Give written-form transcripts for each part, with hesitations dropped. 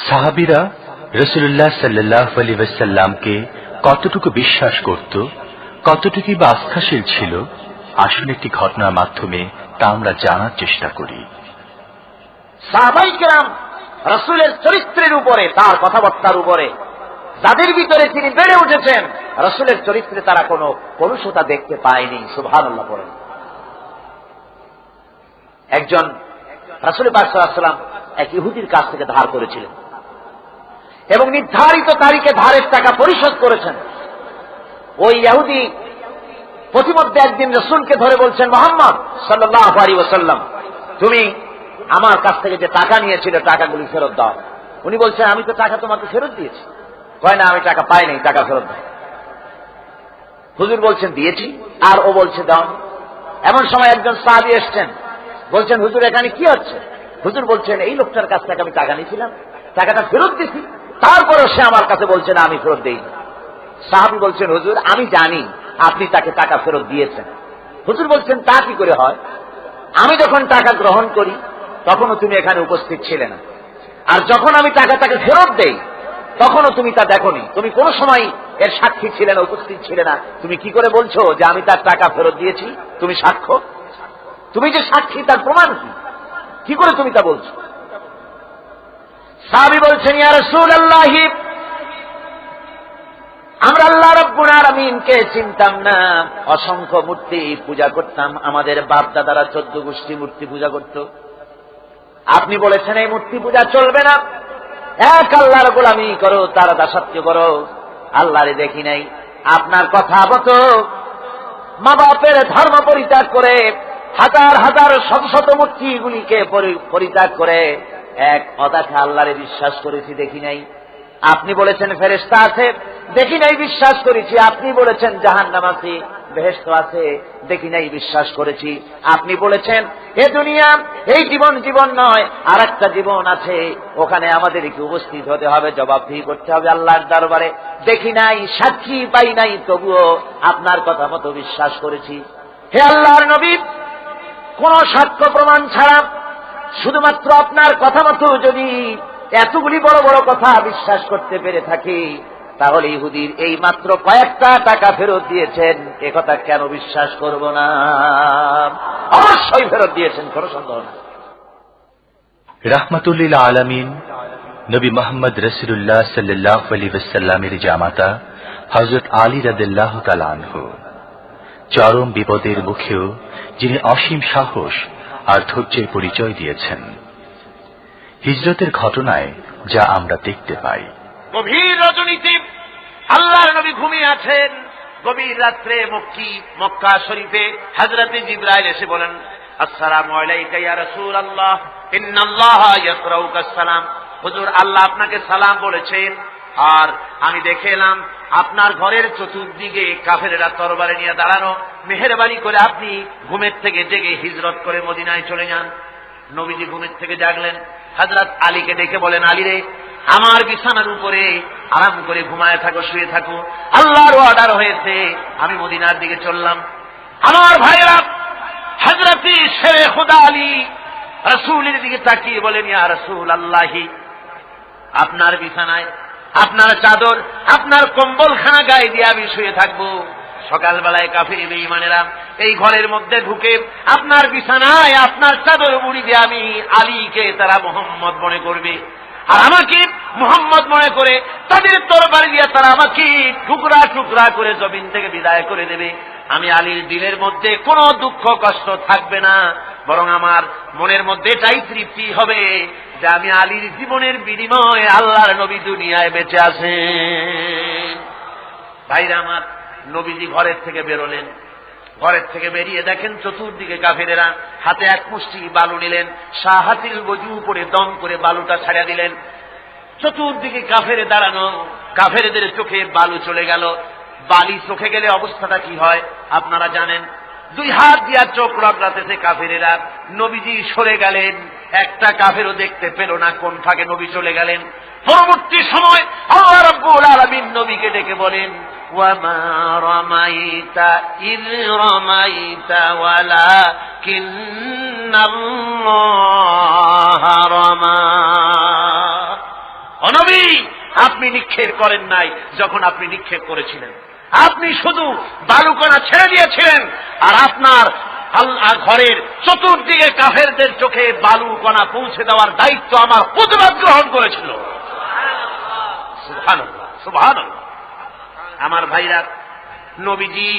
সাহাবীরা রাসূলুল্লাহ সাল্লাল্লাহু আলাইহি ওয়াসাল্লামকে কতটুকু বিশ্বাস করত, কতটুকু বা আস্থাশীল ছিল, আসুন একটি ঘটনার মাধ্যমে তা আমরা জানার চেষ্টা করি। সাহাবায়ে কেরাম রাসূলের চরিত্রের উপরে, তার কথাবার্তার উপরে, যাদের ভিতরে তিনি বেড়ে উঠেছেন, রাসূলের চরিত্রে তারা কোনো কলুষতা দেখতে পায়নি। সুবহানাল্লাহ বলেন। একজন রাসূল পাক সাল্লাল্লাহু আলাইহি ওয়াসাল্লাম এক ইহুদির কাছ থেকে ধার করেছিলেন এবং নির্ধারিত তারিখে ধারের টাকা পরিশোধ করেছেন। ওই ইহুদি প্রতিমধ্যে একদিন রাসূলকে ধরে বলছেন, মুহাম্মদ সাল্লাল্লাহু আলাইহি ওয়াসাল্লাম, তুমি আমার কাছ থেকে যে টাকা নিয়েছিলে টাকাগুলি ফেরত দাও। উনি বলছেন, আমি তো টাকা তোমাকে ফেরত দিয়েছি। কয় না, আমি টাকা পাইনি, টাকা ফেরত দাও। হুজুর বলছেন দিয়েছি, আর ও বলছে দাও। এমন সময় একজন সাহাবী এসছেন, বলছেন হুজুর এখানে কি হচ্ছে? হুজুর বলছেন, এই লোকটার কাছ থেকে আমি টাকা নিয়েছিলাম, টাকাটা ফেরত দিছি, তারপরে সে আমার কাছে বলছে না আমি ফেরত দেইনি। সাহাবী বলছেন, হুজুর আমি জানি আপনি তাকে টাকা ফেরত দিয়েছেন। হুজুর বলছেন, তা কি করে হয়? আমি যখন টাকা গ্রহণ করি তখনও তুমি এখানে উপস্থিত ছিলে না, আর যখন আমি টাকা তাকে ফেরত দেই তখনও তুমি তা দেখোনি, তুমি কোনো সময় এর সাক্ষী ছিলে না, উপস্থিত ছিলে না। তুমি কি করে বলছো যে আমি তার টাকা ফেরত দিয়েছি? তুমি সাক্ষ্য, তুমি যে সাক্ষী তার প্রমাণ কি করে তুমি তা বলছো? সাহাবী বলছেন, ইয়া রাসূলুল্লাহ, আমরা আল্লাহ রাব্বুল আলামিনকে চিনতাম না, অসংখ্য মূর্তি পূজা করতাম, আমাদের বাপ দাদারা 14 গোষ্ঠী মূর্তি পূজা করত। আপনি বলেছেন এই মূর্তি পূজা চলবে না, এক আল্লাহর গোলামি করো, তার দাসত্ব করো। আল্লাহরে দেখি নাই, আপনার কথা মতো মা বাপের ধর্ম পরিত্যাগ করে, হাজার হাজার শত শত মূর্তিগুলিকে পরিত্যাগ করে এক অদেখা আল্লাহরে বিশ্বাস করেছি, দেখি নাই। আপনি বলেছেন ফেরেশতা আছে, দেখি নাই, বিশ্বাস করেছি। আপনি বলেছেন জাহান্নাম আছে, বেহেশত আছে, দেখি নাই, বিশ্বাস করেছি। আপনি বলেছেন এ দুনিয়া এই জীবন জীবন নয়, আর একটা জীবন আছে, ওখানে আমাদেরকে উপস্থিত হতে হবে, জবাবদিহি করতে হবে আল্লাহর দরবারে। দেখি নাই, সাক্ষী পাই নাই, তবুও আপনার কথা মতো বিশ্বাস করেছি। হে আল্লাহর নবী, কোন সাক্ষ্য প্রমাণ ছাড়া শুধুমাত্র আপনার কথা মতো যদি এতগুলি বড় বড় কথা বিশ্বাস করতে পেরে থাকি, তাহলে ইহুদির এই মাত্র কয়েকটা টাকা ফেরত দিয়েছেন, এ কথা কেন বিশ্বাস করব না? অবশ্যই ফেরত দিয়েছেন, কোনো সন্দেহ না। রাহমাতুল লিল আলামিন নবী মুহাম্মদ রাসূলুল্লাহ সাল্লাল্লাহু আলাইহি ওয়াসাল্লামের জামাতা হযরত আলী রাদিয়াল্লাহু তাআলা আনহু চরম বিপদের মুখেও যিনি অসীম সাহস আর ধৈর্যের পরিচয় দিয়েছেন। হিজরতের ঘটনায় যা আমরা দেখতে পাই, গভীর রজনীতে আল্লাহর নবী ঘুমিয়ে আছেন। গভীর রাত্রে মক্কা শরীফে হযরত জিবরাইল এসে বলেন, আসসালামু আলাইকা ইয়া রাসূলুল্লাহ, ইন্নাল্লাহা ইয়াকরাউকা সালাম। হুজুর, আল্লাহ আপনাকে সালাম বলেছেন, আর আমি দেখে এলাম আপনার ঘরের চতুর্দিকে কাফেরেরা তরবারি নিয়ে দাঁড়ানো। মেহেরবানি করে আপনি ঘুমের থেকে জেগে হিজরত করে মদিনায় চলে যান। নবীজি ঘুমের থেকে জাগলেন, হযরত আলীকে ডেকে বলেন, আলী রে, আমার বিছানার উপরে আরাম করে ঘুমায় থাকো, শুয়ে থাকো, আল্লাহর অর্ডার হয়েছে, আমি মদিনার দিকে চললাম। আমার ভাইরা, হযরত শেরে খুদা আলী রাসূলের দিকে তাকিয়ে বলেন, ইয়া রাসূলুল্লাহ, আপনার বিছানায় আপনার চাদর, আপনার কম্বলখানা গায়ে দিয়ে আমি শুয়ে থাকবো। সকালবেলায় কাফির বেঈমানেরা এই ঘরের মধ্যে ঢুকে আপনার বিছানায় আপনার চাদর মুড়ি দিয়ে আমি আলীকে তারা মুহাম্মদ মনে করবে, আর আমাকে মুহাম্মদ মনে করে তাদের তরবারি দিয়ে তারা আমাকে টুকরা টুকরা করে জমিন থেকে বিদায় করে দেবে। আমি আলীর দিলের মধ্যে কোনো দুঃখ কষ্ট থাকবে না, বরং আমার মনের মধ্যে এটাই তৃপ্তি হবে যে আমি আলীর জীবনের বিনিময়ে আল্লাহর নবী দুনিয়ায় বেঁচে আছেন। ভাইরা আমার, নবীজি ঘরের থেকে বেরোলেন। ঘরের থেকে বেরিয়ে দেখেন চতুর্দিকে কাফেরেরা, হাতে এক মুষ্টি বালু নিলেন, শাহাতিল ওযু করে দম করে বালুটা ছাড়া দিলেন। চতুর্দিকে কাফেরে দাঁড়ানো, কাফেরদের চোখে বালু চলে গেল। বালি চোখে গেলে অবস্থাটা কি হয় আপনারা জানেন। দুই হাত দিয়া চোখ রগড়াতেছে কাফেরেরা। নবীজি সরে গেলেন, একটা কাফেরও দেখতে পেল না কোন ফাঁকে নবী চলে গেলেন। পরবর্তী সময় আল্লাহ রাব্বুল আলামিন নবীকে ডেকে বলেন, ওয়ামা রামাইতা ইয রামাইতা ওয়ালাকিন্নাল্লাহা রামা। আপনি নিক্ষেপ করেন নাই যখন আপনি নিক্ষেপ করেছিলেন। আপনি শুধু বালুকণা ছেড়ে দিয়েছিলেন, আর আপনার আল্লাহ ঘরের চতুর্দিকে কাফেরদের চোখে বালুকণা পৌঁছে দেওয়ার দায়িত্ব আমার কুদরত গ্রহণ করেছিল। সুবহানাল্লাহ, সুবহানাল্লাহ। আমার ভাইরা, নবীজি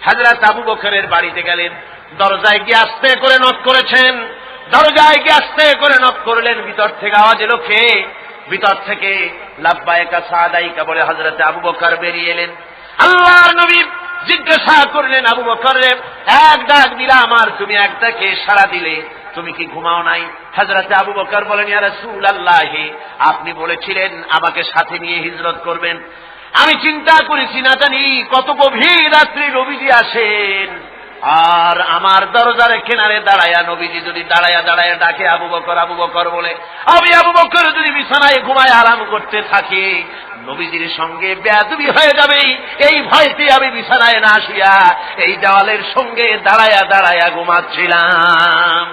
হযরত আবু বকরের বাড়িতে গেলেন, দরজায় গিয়ে আস্তে করে নক করেছেন। দরজায় গিয়ে আস্তে করে নক করলেন, ভিতর থেকে আওয়াজ এলো, কে? ভিতর থেকে লাব্বাইকা সাদাইকা বলে হযরত আবু বকর বেরিয়ে এলেন। আল্লাহর নবী জিজ্ঞাসা করলেন, আবু বকর রে, এক ডাক দিলাম আর তুমি এক ডাকে সাড়া দিলে, তুমি কি ঘুমাও নাই? হযরত আবু বকর বলেন, ইয়া রাসূলুল্লাহ, আপনি বলেছিলেন আমাকে সাথে নিয়ে হিজরত করবেন। আমি চিন্তা করেছি না জানি কত গভীর রাত্রি নবীজি আসেন, আর আমার দরজার কিনারে দাঁড়ায়া নবীজি যদি দাঁড়ায়া দাঁড়ায়া ডাকে আবু বকর আবু বকর বলে, আমি আবু বকর যদি বিছানায় ঘুমায় আরাম করতে থাকি, নবীজির সঙ্গে বেয়াদবি হয়ে যাবে, এই ভয়তে আমি বিছানায় না শুয়া এই দেওয়ালের সঙ্গে দাঁড়ায়া দাঁড়ায়া ঘুমাচ্ছিলাম।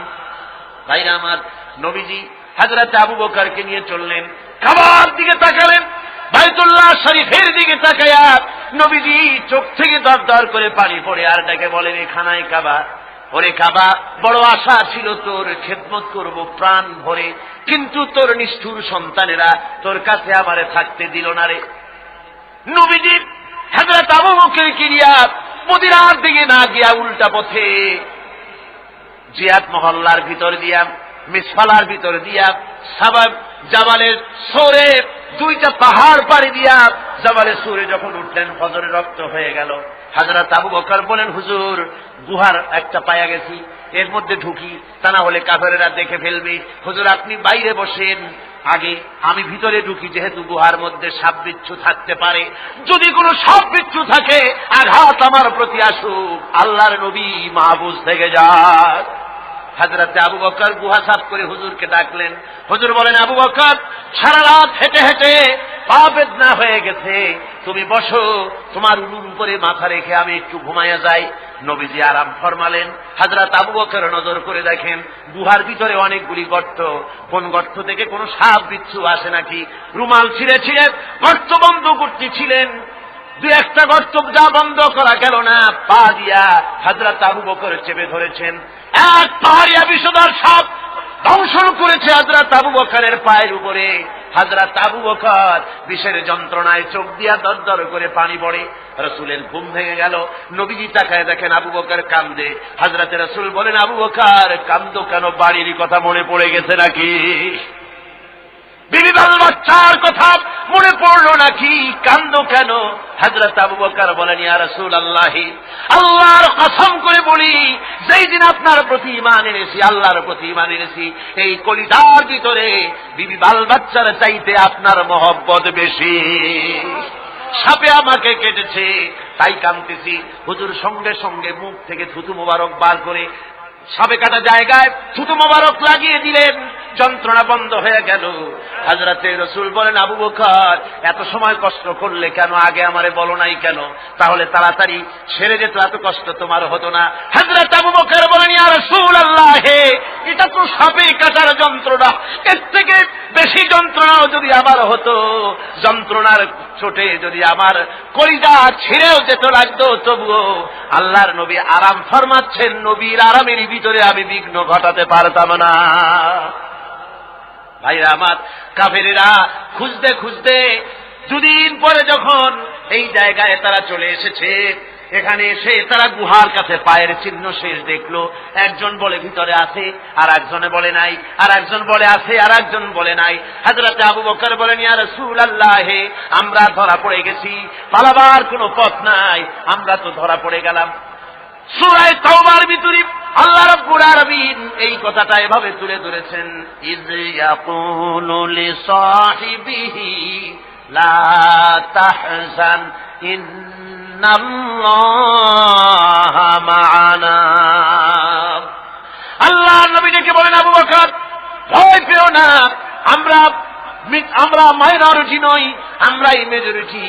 ভাইরা আমার, নবীজি হযরত আবু বকরকে নিয়ে চললেন, কাবার দিকে তাকালেন, বাইতুল্লাহ শরীফের দিকে তাকায়া নবীজি চোখ থেকে দর দর করে পানি পড়ে আর ডেকে বলেন, খানায় কাবা, ওরে কাবা, বড় আশা ছিল তোর খেদমত করব প্রাণ ভরে, কিন্তু তোর নিষ্ঠুর সন্তানেরা তোর কাছে আমারে থাকতে দিল না রে। নবীজি হযরত আবু বকরকে নিয়ে মদিনার দিকে না গিয়া উল্টা পথে জিয়াদ মহল্লার ভিতর দিয়া, মিসফালার ভিতর দিয়া, সাবাব জাবালের সোরে, দুইটা পাহাড় পাড়ি দিয়া জাবালে সুরে যখন উঠলেন, ফজরে রক্ত হয়ে গেল। হযরত আবু বকর বলেন, হুজুর, গুহার একটা পায়া গেছি, এর মধ্যে ঢুকি, তা না হলে কাফেরেরা দেখে ফেলবে। হুজুর আপনি বাইরে বসেন, আগে আমি ভিতরে ঢুকি, যেহেতু গুহার মধ্যে সাপ বিচ্ছু থাকতে পারে, যদি কোনো সাপ বিচ্ছু থাকে আঘাত আমার প্রতি আসুক, আল্লাহর নবী মাহফুজ থেকে যাক। হযরত আবু বকর গুহা সাফ করে হুজুরকে ডাকলেন। হুজুর বলেন, আবু বকর, সারা রাত হেঁটে হেঁটে পা বেদনা হয়ে গেছে, তুমি বসো, তোমার উলুর উপরে মাথা রেখে আমি একটু ঘুমাইয়া যাই। নবীজি আরাম ফরমালেন। হযরত আবু বকর নজর করে দেখেন গুহার ভিতরে অনেকগুলি গর্ত, কোন গর্ত থেকে কোনো সাপ বিচ্ছু আসে নাকি, রুমাল ছিঁড়ে ছিঁড়ে গর্ত বন্ধ করতেছিলেন। দু একটা গর্ত যা বন্ধ করা গেল না, পা দিয়া হযরত আবু বকর চেপে ধরেছেন, এক পাহাড়িয়া বিষধর সাপ দংশন করেছে হযরত আবু বকরের পায়ের উপরে। হযরত আবু বকর বিষের যন্ত্রণায় চোখ দিয়া দর দর করে পানি পড়ে। রাসূলের ঘুম ভেঙে গেল। নবীজি তাকায় দেখেন আবু বকর কান্দে। হযরত রাসূল বলেন, আবু বকর কান্দো কেন? বাড়ির কথা মনে পড়ে গেছে নাকি? বিবি বাল বাচ্চার কথা মনে পড়লো নাকি? কান্দো কেন? হযরত আবু বকর বলেন, ইয়া রাসূলুল্লাহ, আল্লাহর কসম করে বলি, যেই দিন আপনার প্রতি ঈমান এনেছি, আল্লাহর প্রতি ঈমান এনেছি, এই কলিজার ভিতরে বিবি বাল বাচ্চার চাইতে আপনার মহব্বত বেশি। সাপে আমাকে কেটেছে, তাই কাঁদতেছি। হুজুর সঙ্গে সঙ্গে মুখ থেকে থুতু মোবারক বার করে সাপে কাটা জায়গায় থুতু মোবারক লাগিয়ে দিলেন, যন্ত্রণা বন্ধ হয়ে গেল। হযরতে রাসূল বলেন, আবু বকর এত সময় কষ্ট করলে কেন? আগে আমারে বলো নাই কেন? তাহলে তাড়াতাড়ি সেরে যেত, এত কষ্ট তোমার হতো না। হযরত আবু বকর বলেন, ইয়া রাসূলুল্লাহ, এটা তো সাপে কাটার যন্ত্রণা, এর থেকে বেশি যন্ত্রণাও যদি আমার হতো, যন্ত্রণার চোটে যদি আমার কলিজা ছিঁড়েও যেত লাগতো, তবুও আল্লাহর নবী আরাম ফরমাচ্ছেন, নবীর আরামের ভিতরে আমি বিঘ্ন ঘটাতে পারতাম না। ভাইরা আমার, কাফেরেরা খুঁজতে খুঁজতে দুদিন পরে যখন এই জায়গায় তারা চলে এসেছে, এখানে এসে তারা গুহার কাছে পায়ের চিহ্ন শেষ দেখলো। একজন বলে ভিতরে আছে, আর একজনে বলে নাই, আর একজন বলে আছে, আর একজন বলে নাই। হযরত আবু বকর বলেন, ইয়া রাসূলুল্লাহ, আমরা ধরা পড়ে গেছি, পালাবার কোনো পথ নাই, আমরা তো ধরা পড়ে গেলাম। সূরা তাওবার ভিতরে আল্লাহ রাব্বুল আলামিন এই কথাটা এভাবে তুলে ধরেছেন, ইয ইয়াকুলু লিসাহিবিহি লা তাহজান ইন্নাল্লাহা মা'ানা। আল্লাহ নবীকে বলেন, আবু বকর ভয় পেও না, আমরা মাইনরিটি নই, আমরাই মেজরিটি,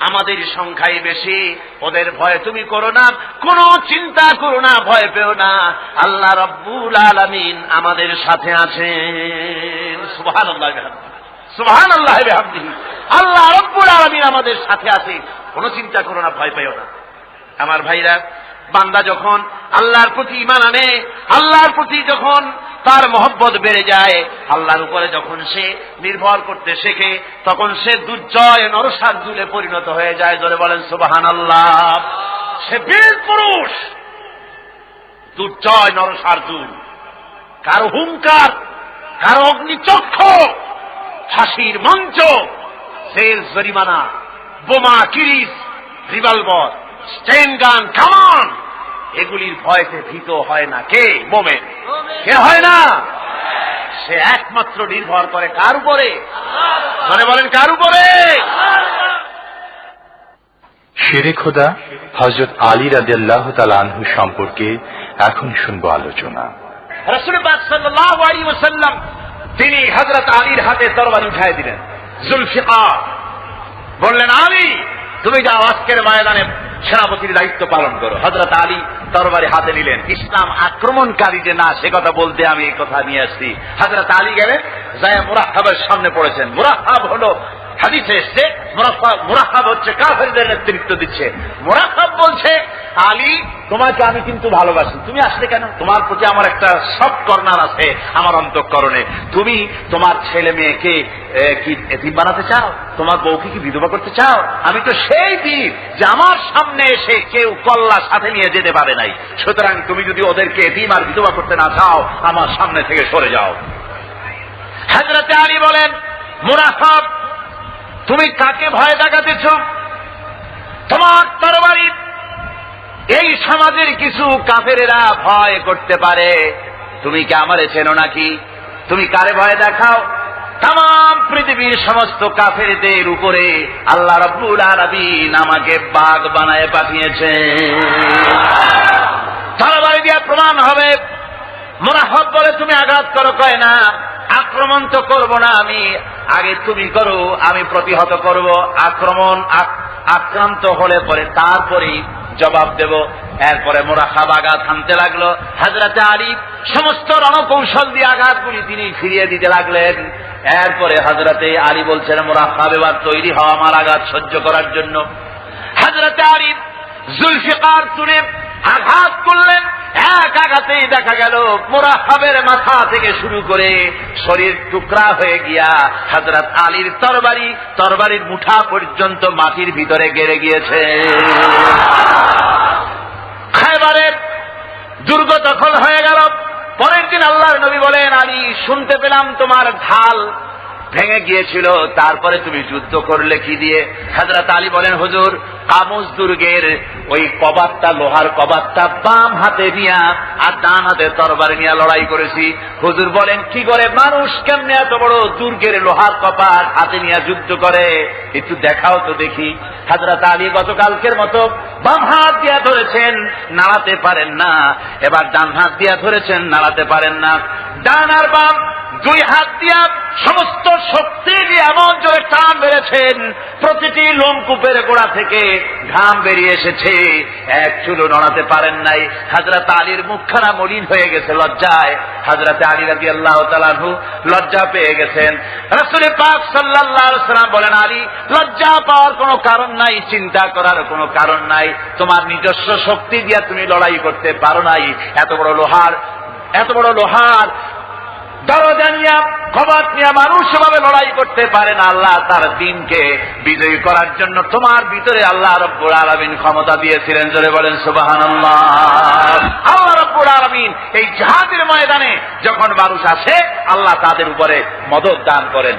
আমাদের সংখ্যাই বেশি, ওদের ভয় তুমি করো না, কোনো চিন্তা করো না, ভয় পেও না, আল্লাহ রাব্বুল আলামিন আমাদের সাথে আছেন। সুবহানাল্লাহ, সুবহানাল্লাহ ওয়া বিহামদিহি। আল্লাহ রাব্বুল আলামিন আমাদের সাথে আছে, কোনো চিন্তা করো না, ভয় পাইও না। আমার ভাইরা, বান্দা যখন আল্লাহর প্রতি ঈমান আনে, আল্লাহর প্রতি যখন তার মহব্বত বেড়ে যায়, আল্লাহর উপরে যখন সে নির্ভর করতে শেখে, তখন সে দুর্জয় নরশার্দুলে পরিণত হয়ে যায়। জোরে বলেন সুবহানাল্লাহ। সে বীর পুরুষ, দুর্জয় নরশার্দুল। কারো হুঙ্কার, কারো অগ্নিচক্ষু, ফাঁসির মঞ্চ, জেল জরিমানা, বোমা, কিরিস, রিভলভার, স্টেন গান, কামান, এগুলির ভয়তে ভীত হয় না কে? মোমেন। কে হয় না? সে একমাত্র নির্ভর করে কার উপরে? মানে বলেন কার উপরে? শেরে খোদা হযরত আলী রাদিয়াল্লাহু তাআলা আনহু সম্পর্কে এখন শুনবো আলোচনা। রাসূল পাক সাল্লাল্লাহু আলাইহি ওয়াসাল্লাম তিনি হযরত আলীর হাতে তরবারি উঠায় দিলেন। জুলফিকার বললেন, আলী তুমি যাও, আজকের ময়দানে সেনাপতির দায়িত্ব পালন করো। হযরত আলী তরবারি হাতে নিলেন। ইসলাম আক্রমণকারী যে না, সে কথা বলতে আমি এই কথা নিয়ে আসছি। হযরত আলী গেলেন, যায় মুরাহহাবের সামনে পড়েছেন। মুরাহহাব হলো, হাদিসে এসেছে, মুরাহহাব হচ্ছে কাফেরদের নেতৃত্ব দিচ্ছে। মুরাহহাব বলছে, আলী তোমাকে আমি কিন্তু ভালোবাসি, তুমি আসলে কেন? তোমার প্রতি আমার একটা সফট কর্নার আছে আমার অন্তঃকরণে। তুমি তোমার ছেলে মেয়েকে কি এতিম বানাতে চাও? তোমার বউকে কি বিধবা করতে চাও? আমি তো সেই বীর যে আমার সামনে এসে কেউ কল্লা সাথে নিয়ে যেতে পারে নাই। সুতরাং তুমি যদি ওদেরকে এতিম আর বিধবা করতে না চাও, আমার সামনে থেকে সরে যাও। হযরত আলী বলেন, মুরাহহাব তুমি কাকে ভয় দেখাতেছ? তোমার তরবারি এই সমাজের কিছু কাফেরেরা ভয় করতে পারে, তুমি কি আমারে চেনো নাকি? তুমি কারে ভয় দেখাও? তাম পৃথিবীর সমস্ত কাফেরদের উপরে আল্লাহ রাব্বুল আলামিন আমাকে বাঘ বানায় পাঠিয়েছে। তরবারি দিয়ে প্রমাণ হবে। মুরাহহাব বলে, তুমি আঘাত করো। কয় না, আক্রমণ তো করব না আমি, আগে তুমি করো, আমি প্রতিহত করব। আক্রান্ত হলে পরে তারপরেই জবাব দেব। এরপরে মুরাহহাব আঘাত হানতে লাগলো। হযরত আলী সমস্ত রণকৌশল দিয়ে আঘাতগুলি তিনি ফিরিয়ে দিতে লাগলেন। এরপরে হযরত আলী বলছেন, মুরাহহাব এবার তৈরি হও আমার আঘাত সহ্য করার জন্য। হযরত আলী জুলফিকার তুলে আঘাত করলেন। এক আঘাতেই দেখা গেল মুরাহহাবের মাথা থেকে শুরু করে শরীর টুকরা হয়ে গিয়া হযরত আলীর তরবারির মুঠা পর্যন্ত মাটির ভিতরে গেড়ে গিয়েছে। খায়বারের দুর্গ দখল হয়ে গেল। পরের দিন আল্লাহর নবী বলেন, আলী শুনতে পেলাম তোমার ঢাল ভেঙে গিয়েছিল, তারপরে তুমি যুদ্ধ করলে কি দিয়ে? হযরত আলী বলেন, হুজুর কামুজ দুর্গের ওই কবাতটা, লোহার কবাতটা বাম হাতে নিয়া আর ডান হাতে তরবারি নিয়ে লড়াই করেছি। হুজুর বলেন, কি করে মানুষ কেমনে এত বড় দুর্গের লোহার কপাট হাতে নিয়ে যুদ্ধ করে? একটু দেখাও তো দেখি। হযরত আলী গতকালকের মতো বাম হাত দিয়া ধরেছেন, নাড়াতে পারেন না। এবার ডান হাত দিয়া ধরেছেন, নাড়াতে পারেন না। ডান আর বাম দুই হাত দিয়া সমস্ত শক্তি দিয়ে এমন জোরে টান মেরেছেন, প্রতিটি লোমকূপের গোড়া থেকে ঘাম বেরিয়ে এসেছে, এক চুলও নড়াতে পারেন নাই। হযরত আলীর মুখখানা মলিন হয়ে গেছে লজ্জায়। হযরত আলী রাদিয়াল্লাহু তাআলা আনহু লজ্জা পেয়ে গেছেন। রাসূল পাক সাল্লাল্লাহু আলাইহি ওয়াসাল্লাম বলেন, আলী লজ্জা পাওয়ার কোনো কারণ নাই, চিন্তা করার কোনো কারণ নাই। তোমার নিজস্ব শক্তি দিয়ে তুমি লড়াই করতে পারো নাই। এত বড় লোহার দরজা নিয়ে, কবাত নিয়ে মানুষ এভাবে লড়াই করতে পারে না। আল্লাহ তার দ্বীনকে বিজয়ী করার জন্য তোমার ভিতরে আল্লাহ রাব্বুল আলামিন ক্ষমতা দিয়েছিলেন। জোরে বলেন সুবহানাল্লাহ। আল্লাহ রাব্বুল আলামিন এই জিহাদের ময়দানে যখন মানুষ আসে, আল্লাহ তাদের উপরে মদদ দান করেন।